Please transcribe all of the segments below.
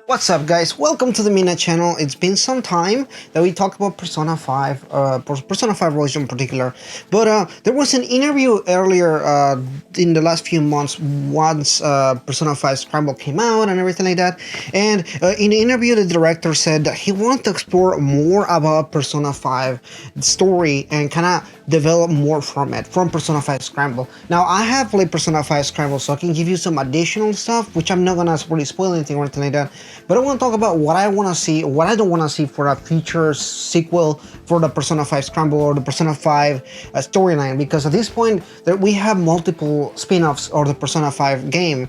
What's up, guys? Welcome to the Mina channel. It's been some time that we talked about Persona 5, Persona 5 Royal in particular, but there was an interview earlier in the last few months once Persona 5 Scramble came out and everything like that, and in the interview the director said that he wanted to explore more about Persona 5 story and kind of develop more from it, from Persona 5 Scramble. Now, I have played Persona 5 Scramble, so I can give you some additional stuff, which I'm not gonna really spoil anything or anything like that. But I want to talk about what I want to see, what I don't want to see for a future sequel for the Persona 5 Scramble or the Persona 5 storyline, because at this point that we have multiple spin-offs of the Persona 5 game.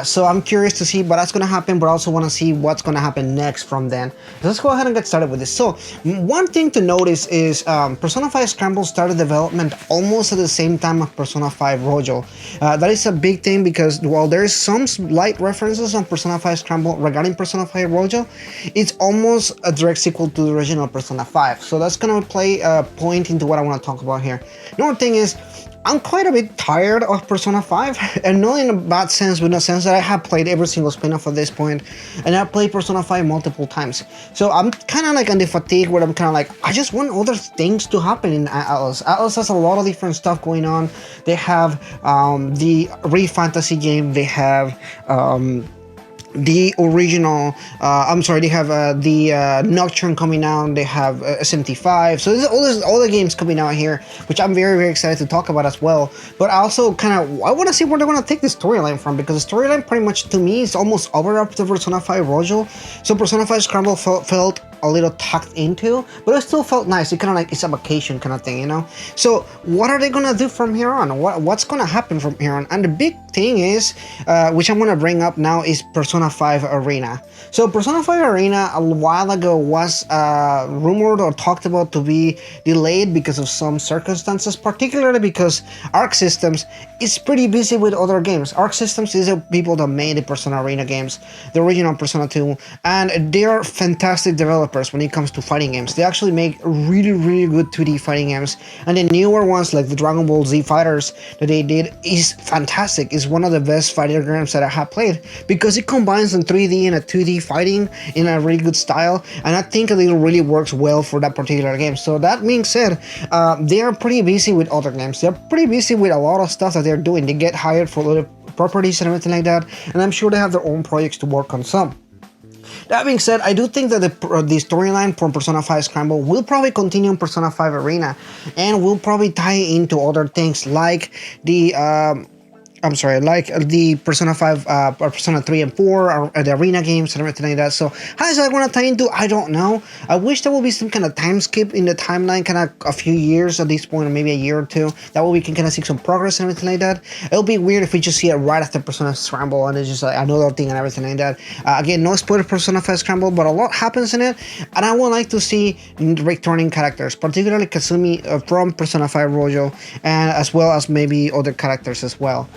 So I'm curious to see what's going to happen, but I also want to see what's going to happen next from then. Let's go ahead and get started with this. So one thing to notice is Persona 5 Scramble started development almost at the same time as Persona 5 Royal. That is a big thing because while there's some slight references on Persona 5 Scramble regarding Persona 5 Royal, it's almost a direct sequel to the original Persona 5. So that's gonna play a point into what I want to talk about here. Another thing is, I'm quite a bit tired of Persona 5, and not in a bad sense, but in a sense that I have played every single spin-off at this point, and I've played Persona 5 multiple times. So I'm kind of like on the fatigue where I'm kind of like, I just want other things to happen in Atlas. Atlas has a lot of different stuff going on. They have the Re-Fantasy game, they have the original they have the Nocturne coming out, they have SMT5, so there's all the games coming out here, which I'm very excited to talk about as well. But I also I want to see where they're going to take the storyline from, because the storyline pretty much to me is almost over up to Persona 5 Royal. So Persona 5 Scramble felt a little tucked into, but it still felt nice. It kind of like it's a vacation kind of thing, you know. So what are they gonna do from here on? What's gonna happen from here on? And the big thing is, which I'm gonna bring up now, is Persona 5 Arena. So Persona 5 Arena a while ago was rumored or talked about to be delayed because of some circumstances, particularly because Arc Systems is pretty busy with other games. Arc Systems is the people that made the Persona Arena games, the original Persona 2, and they are fantastic developers when it comes to fighting games. They actually make really good 2D fighting games, and the newer ones like the Dragon Ball Z Fighters that they did is fantastic. It's one of the best fighting games that I have played, because it combines in 3D and a 2D fighting in a really good style, and I think it really works well for that particular game. So that being said, they are pretty busy with other games. They're pretty busy with a lot of stuff that they're doing. They get hired for other properties and everything like that, and I'm sure they have their own projects to work on some. That being said, I do think that the storyline from Persona 5 Scramble will probably continue in Persona 5 Arena, and will probably tie into other things like the the Persona 5, or Persona 3 and 4, or the Arena games and everything like that. So how is that going to tie into? I don't know. I wish there would be some kind of time skip in the timeline, kind of a few years at this point, or maybe a year or two. That way we can kind of see some progress and everything like that. It'll be weird if we just see it right after Persona Scramble and it's just like another thing and everything like that. Again, no spoiler Persona 5 Scramble, but a lot happens in it, and I would like to see returning characters, particularly Kasumi from Persona 5 Royal, and as well as maybe other characters as well.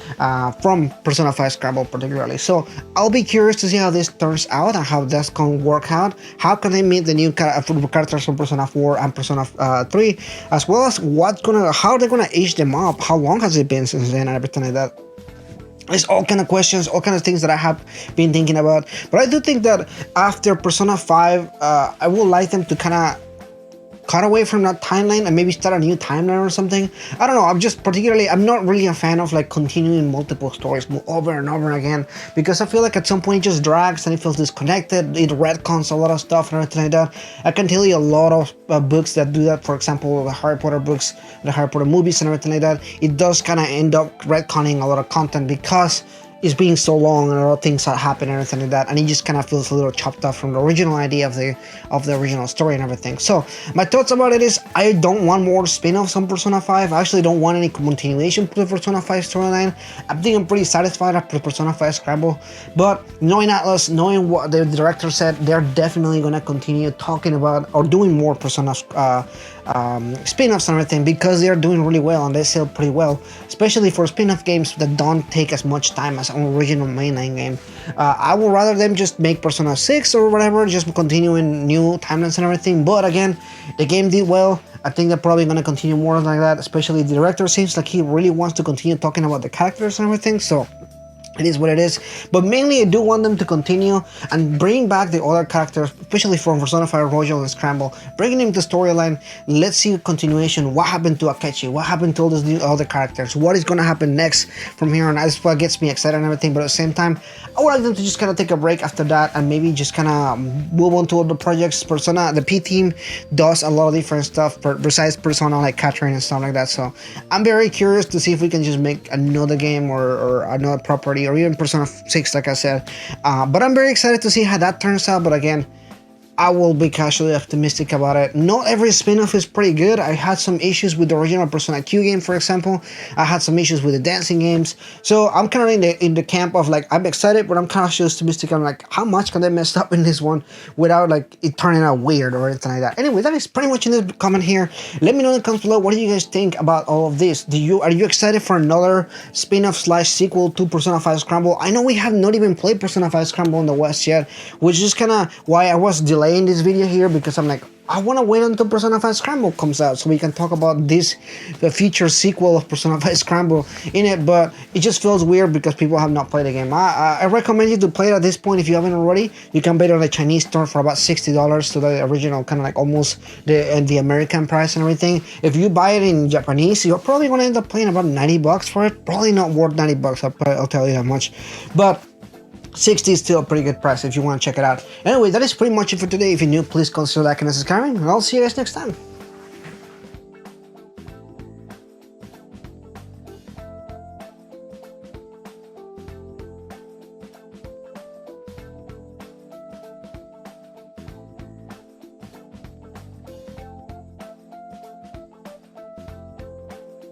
From Persona 5 Scramble particularly. So I'll be curious to see how this turns out and how that's going to work out. How can they meet the new characters from Persona 4 and Persona 3, as well as how they're gonna age them up, how long has it been since then, and everything like that. It's all kind of questions, all kind of things that I have been thinking about. But I do think that after Persona 5, I would like them to kind of cut away from that timeline and maybe start a new timeline or something. I don't know. I'm not really a fan of like continuing multiple stories over and over again, because I feel like at some point it just drags and it feels disconnected. It retcons a lot of stuff and everything like that. I can tell you a lot of books that do that. For example, the Harry Potter books, the Harry Potter movies and everything like that. It does kind of end up retconning a lot of content because it's being so long and a lot of things that happen and everything like that, and it just kind of feels a little chopped off from the original idea of the original story and everything. So my thoughts about it is, I don't want more spin-offs on Persona 5. I actually don't want any continuation to the Persona 5 storyline. I think I'm pretty satisfied after Persona 5 Scramble, but knowing Atlas, knowing what the director said, they're definitely going to continue talking about or doing more Persona spin-offs and everything, because they're doing really well and they sell pretty well, especially for spin-off games that don't take as much time as an original mainline game. I would rather them just make Persona 6 or whatever, just continue in new timelines and everything. But again, the game did well. I think they're probably going to continue more like that, especially the director seems like he really wants to continue talking about the characters and everything. So It is what it is, but mainly I do want them to continue and bring back the other characters, especially from Persona 5 Royal and Scramble, bringing them to storyline. Let's see a continuation. What happened to Akechi? What happened to all those new other characters? What is going to happen next from here on? That's what gets me excited and everything, but at the same time, I would like them to just kind of take a break after that and maybe just kind of move on to other projects. Persona, the P team does a lot of different stuff besides Persona, like Catherine and stuff like that, so I'm very curious to see if we can just make another game or another property or even Persona 6, like I said. But I'm very excited to see how that turns out. But again, I will be casually optimistic about it. Not every spin-off is pretty good. I had some issues with the original Persona Q game, for example. I had some issues with the dancing games. So I'm kind of in the camp of like, I'm excited, but I'm cautiously optimistic. I'm like, how much can they mess up in this one without like it turning out weird or anything like that? Anyway, that is pretty much in the comment here. Let me know in the comments below, what do you guys think about all of this? Are you excited for another spin-off / sequel to Persona 5 Scramble? I know we have not even played Persona 5 Scramble in the West yet, which is kind of why I was delaying this video here, because I'm like, I want to wait until Persona 5 Scramble comes out so we can talk about the future sequel of Persona 5 Scramble in it, but it just feels weird because people have not played the game. I recommend you to play it at this point if you haven't already. You can buy it on the Chinese store for about $60 to the original, kind of like almost the American price and everything. If you buy it in Japanese, you're probably going to end up paying about 90 bucks for it. Probably not worth 90 bucks, I'll tell you that much. But 60 is still a pretty good price if you want to check it out. Anyway, that is pretty much it for today. If you're new, please consider liking and subscribing, and I'll see you guys next time.